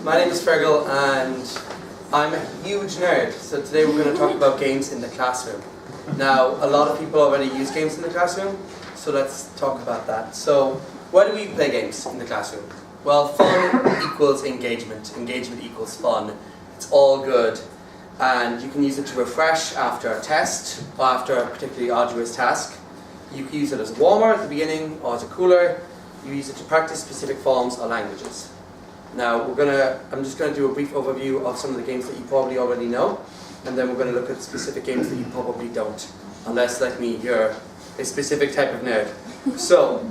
My name is Fergal and I'm a huge nerd, so today we're going to talk about games in the classroom. Now, a lot of people already use games in the classroom, so let's talk about that. So, why do we play games in the classroom? Well, fun equals engagement. Engagement equals fun. It's all good. And you can use it to refresh after a test, or after a particularly arduous task. You can use it as a warmer at the beginning, or as a cooler. You use it to practice specific forms or languages. Now, I'm just going to do a brief overview of some of the games that you probably already know, and then we're going to look at specific games that you probably don't, unless, like me, you're a specific type of nerd. So,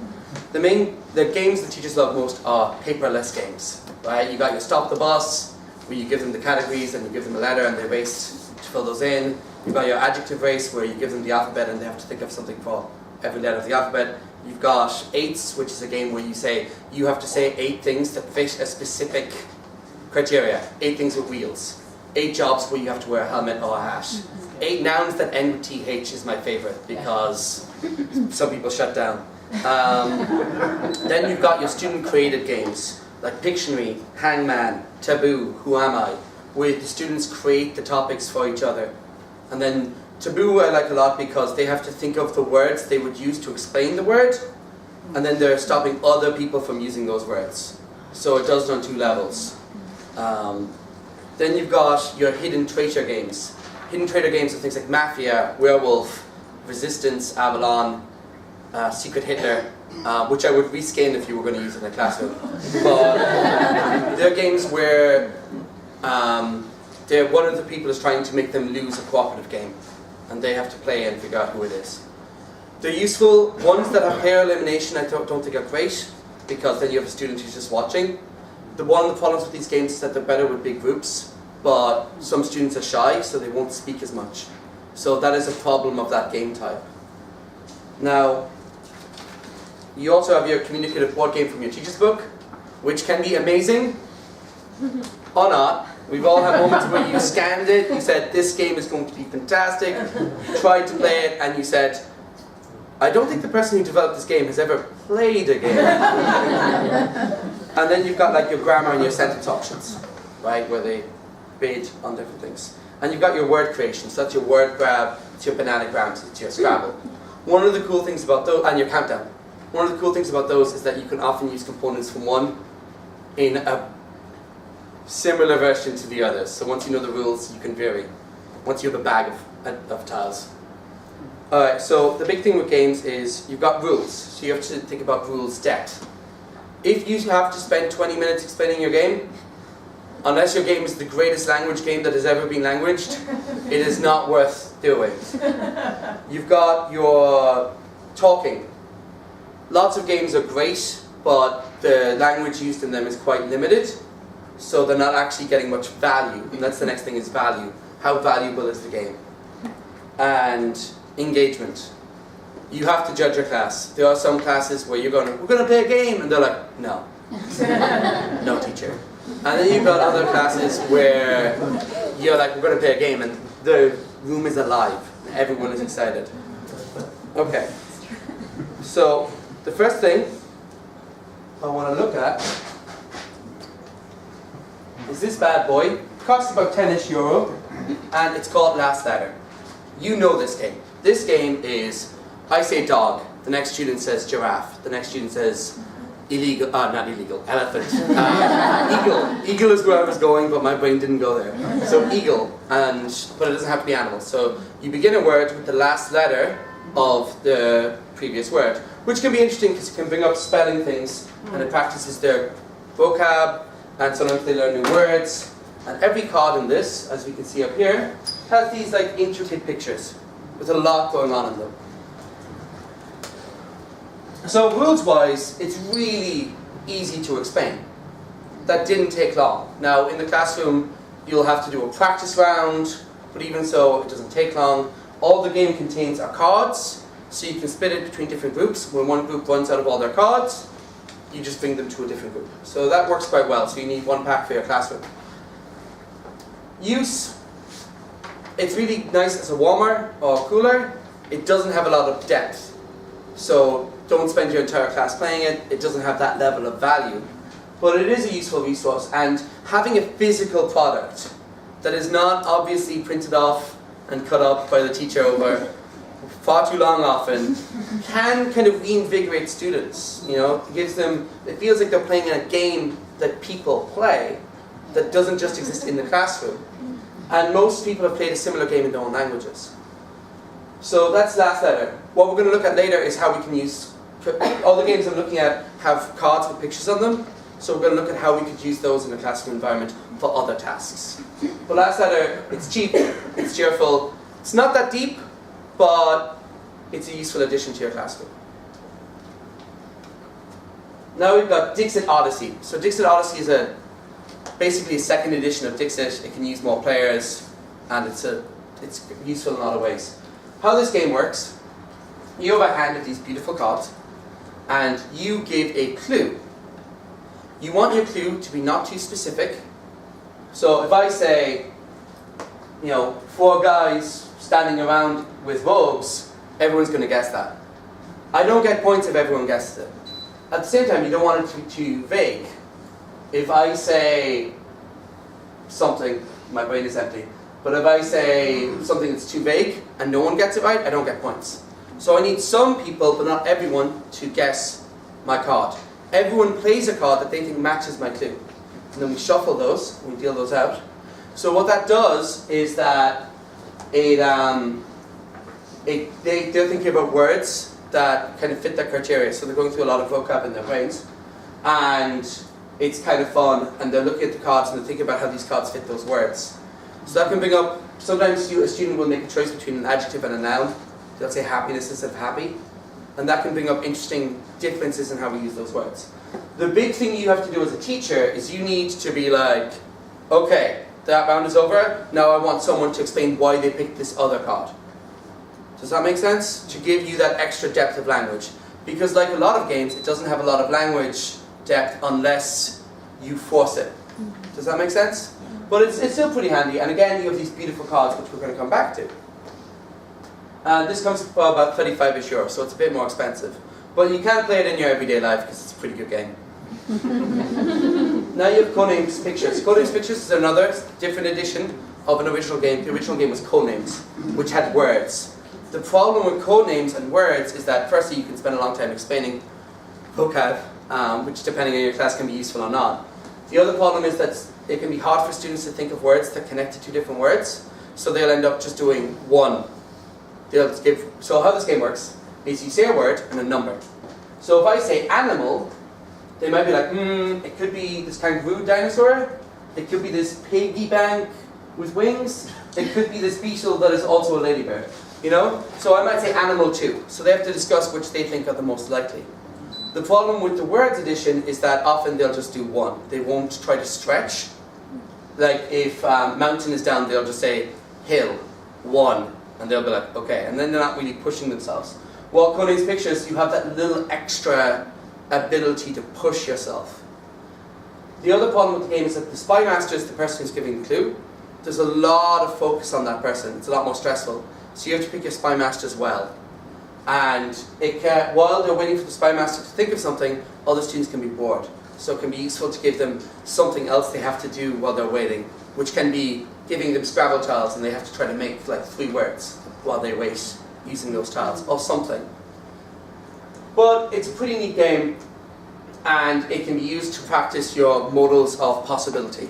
the games that teachers love most are paperless games, right? You got your Stop the Bus, where you give them the categories and you give them a letter and they race to fill those in. You've got your adjective race, where you give them the alphabet and they have to think of something for every letter of the alphabet. You've got eights, which is a game where you have to say 8 things that fit a specific criteria. 8 things with wheels. 8 jobs where you have to wear a helmet or a hat. 8 nouns that end with TH is my favorite because some people shut down. Then you've got your student-created games, like Pictionary, Hangman, Taboo, Who Am I, where the students create the topics for each other. And then Taboo I like a lot because they have to think of the words they would use to explain the word, and then they're stopping other people from using those words. So it does it on 2 levels. Then you've got your hidden traitor games. Hidden traitor games are things like Mafia, Werewolf, Resistance, Avalon, Secret Hitler, which I would reskin if you were going to use in a classroom. But they're games where one of the people is trying to make them lose a cooperative game, and they have to play and figure out who it is. They're useful. Ones that have pair elimination I don't think are great, because then you have a student who's just watching. One of the problems with these games is that they're better with big groups, but some students are shy, so they won't speak as much. So that is a problem of that game type. Now, you also have your communicative board game from your teacher's book, which can be amazing, or not. We've all had moments where you scanned it, you said, this game is going to be fantastic, you tried to play it, and you said, I don't think the person who developed this game has ever played a game. And then you've got like your grammar and your sentence options, right, where they bid on different things. And you've got your word creation, so that's your word grab, it's your bananagrams, it's your Scrabble. One of the cool things about those, and your countdown, one of the cool things about those is that you can often use components from one in a similar version to the others. So once you know the rules, you can vary. Once you have a bag of tiles. Alright, so the big thing with games is you've got rules. So you have to think about rules depth. If you have to spend 20 minutes explaining your game, unless your game is the greatest language game that has ever been languaged, it is not worth doing. You've got your talking. Lots of games are great, but the language used in them is quite limited. So they're not actually getting much value, and that's the next thing, is value. How valuable is the game? And engagement. You have to judge your class. There are some classes where we're going to play a game, and they're like, no. No, teacher. And then you've got other classes where you're like, we're going to play a game, and the room is alive. Everyone is excited. Okay. So the first thing I want to look at is this bad boy. It costs about 10-ish euro, and it's called Last Letter. You know this game. This game is, I say dog, the next student says giraffe, the next student says illegal, not illegal, elephant. Eagle. Eagle is where I was going, but my brain didn't go there. So eagle, but it doesn't have to be animal. So you begin a word with the last letter of the previous word, which can be interesting because it can bring up spelling things, and it practices their vocab, and sometimes they learn new words. And every card in this, as we can see up here, has these like intricate pictures with a lot going on in them. So rules-wise, it's really easy to explain. That didn't take long. Now in the classroom, you'll have to do a practice round, but even so, it doesn't take long. All the game contains are cards, so you can split it between different groups. When one group runs out of all their cards, you just bring them to a different group. So that works quite well, so you need 1 pack for your classroom. Use, it's really nice as a warmer or cooler. It doesn't have a lot of depth. So don't spend your entire class playing it. It doesn't have that level of value. but it is a useful resource, and having a physical product that is not obviously printed off and cut up by the teacher over far too long often can kind of reinvigorate students. You know, it gives them, it feels like they're playing a game that people play that doesn't just exist in the classroom. And most people have played a similar game in their own languages. So that's last letter. What we're going to look at later is how we can use, all the games I'm looking at have cards with pictures on them, so we're going to look at how we could use those in a classroom environment for other tasks. But last letter, it's cheap, it's cheerful, it's not that deep, but it's a useful addition to your classroom. Now we've got Dixit Odyssey. So Dixit Odyssey is basically a second edition of Dixit. It can use more players, and it's useful in a lot of ways. How this game works, you have a hand of these beautiful cards, and you give a clue. You want your clue to be not too specific. So if I say, you know, 4 guys standing around with robes, everyone's going to guess that. I don't get points if everyone guesses it. At the same time, you don't want it to be too vague. If I say something, my brain is empty, but if I say something that's too vague and no one gets it right, I don't get points. So I need some people, but not everyone, to guess my card. Everyone plays a card that they think matches my clue. And then we shuffle those, we deal those out. So what that does is that they're thinking about words that kind of fit that criteria. So they're going through a lot of vocab in their brains. And it's kind of fun, and they're looking at the cards and they're thinking about how these cards fit those words. So that can bring up, sometimes a student will make a choice between an adjective and a noun. They'll say happiness instead of happy. And that can bring up interesting differences in how we use those words. The big thing you have to do as a teacher is you need to be like, okay, that round is over, now I want someone to explain why they picked this other card. Does that make sense? To give you that extra depth of language. Because like a lot of games, it doesn't have a lot of language depth unless you force it. Does that make sense? But it's still pretty handy, and again you have these beautiful cards which we're going to come back to. This comes for about 35-ish euros, so it's a bit more expensive. But you can play it in your everyday life because it's a pretty good game. Now you have Codenames Pictures. Codenames Pictures is another different edition of an original game. The original game was Codenames, which had words. The problem with codenames and words is that firstly you can spend a long time explaining vocab, which depending on your class can be useful or not. The other problem is that it can be hard for students to think of words that connect to 2 different words, so they'll end up just doing one. So how this game works is you say a word and a number. So if I say animal, they might be like, it could be this kangaroo dinosaur, it could be this piggy bank with wings, it could be this beetle that is also a ladybird. You know? So I might say animal 2. So they have to discuss which they think are the most likely. The problem with the words edition is that often they'll just do 1. They won't try to stretch. Like if mountain is down, they'll just say hill, 1. And they'll be like, okay. And then they're not really pushing themselves. While Codenames Pictures, you have that little extra ability to push yourself. The other problem with the game is that the spy master is the person who's giving the clue. There's a lot of focus on that person. It's a lot more stressful. So you have to pick your spy master as well. And while they're waiting for the spy master to think of something, other students can be bored. So it can be useful to give them something else they have to do while they're waiting, which can be giving them Scrabble tiles and they have to try to make like 3 words while they wait using those tiles, or something. But it's a pretty neat game, and it can be used to practice your modals of possibility.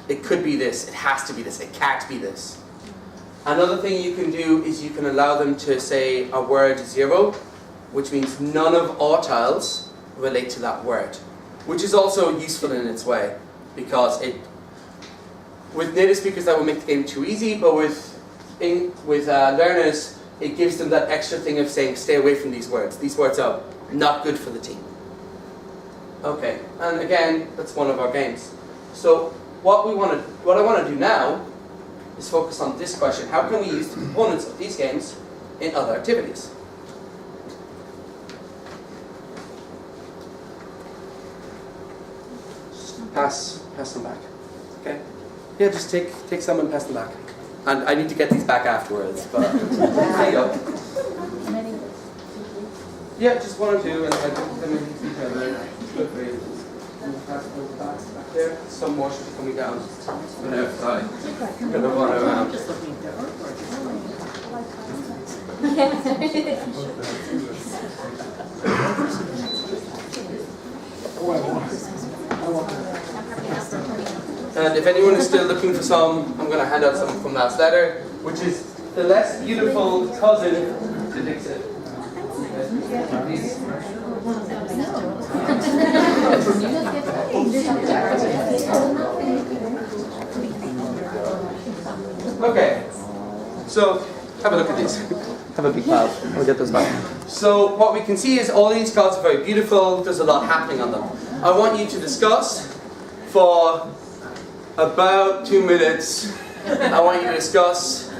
It could be this, it has to be this, it can't be this. Another thing you can do is you can allow them to say a word 0, which means none of our tiles relate to that word, which is also useful in its way, because with native speakers that will make the game too easy, but with learners, it gives them that extra thing of saying stay away from these words. These words are not good for the team. Okay, and again, that's one of our games. So what I want to do now is focus on this question: how can we use the components of these games in other activities? Pass them back. Okay. Yeah, just take some and pass them back. And I need to get these back afterwards. But there you go. Yeah, just 1 or 2, and I put them in each other. 2 or 3. Back there. Some more should be coming down. Gonna run around. And if anyone is still looking for some, I'm going to hand out some from last letter, which is the less beautiful cousin to Dixit. Okay, so have a look at these. Have a big pile. We'll get those back. So what we can see is all these cards are very beautiful. There's a lot happening on them. I want you to discuss for about 2 minutes. I want you to discuss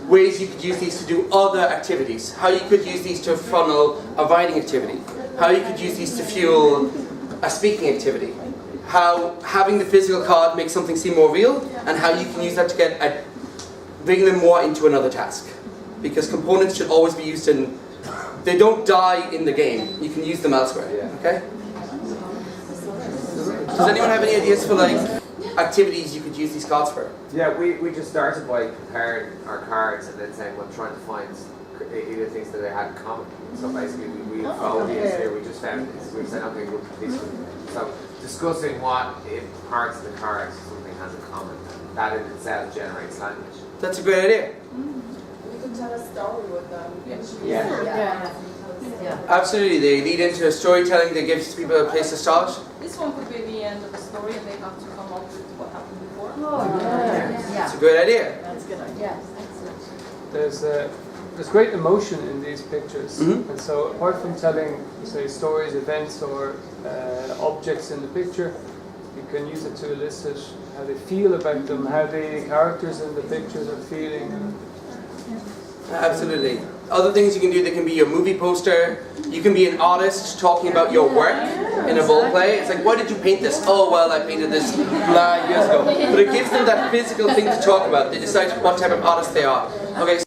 ways you could use these to do other activities. How you could use these to funnel a writing activity. How you could use these to fuel a speaking activity. How having the physical card makes something seem more real, and how you can use that to bring them more into another task. Because components should always be used in, they don't die in the game. You can use them elsewhere, okay? Does anyone have any ideas for like activities you could use these cards for? Yeah, we just started by comparing our cards and then saying, well, trying to find either things that they had in common. So basically we followed these here, we just found this, we said, okay, we'll put these. So discussing what if parts of the card something has in common, that in itself generates language. That's a great idea. You could tell a story with them. Yeah. Absolutely, they lead into storytelling that gives people a place to start. This one could be the end of the story and they have to come up with what happened before. That's a great idea. That's a good idea. There's great emotion in these pictures, Mm-hmm. and so apart from telling, say, stories, events, or objects in the picture, you can use it to elicit how they feel about them, how the characters in the pictures are feeling. Absolutely. Other things you can do, they can be your movie poster. You can be an artist talking about your work in a role play. It's like, why did you paint this? Oh, well, I painted this blah years ago. But it gives them that physical thing to talk about. They decide what type of artist they are. Okay.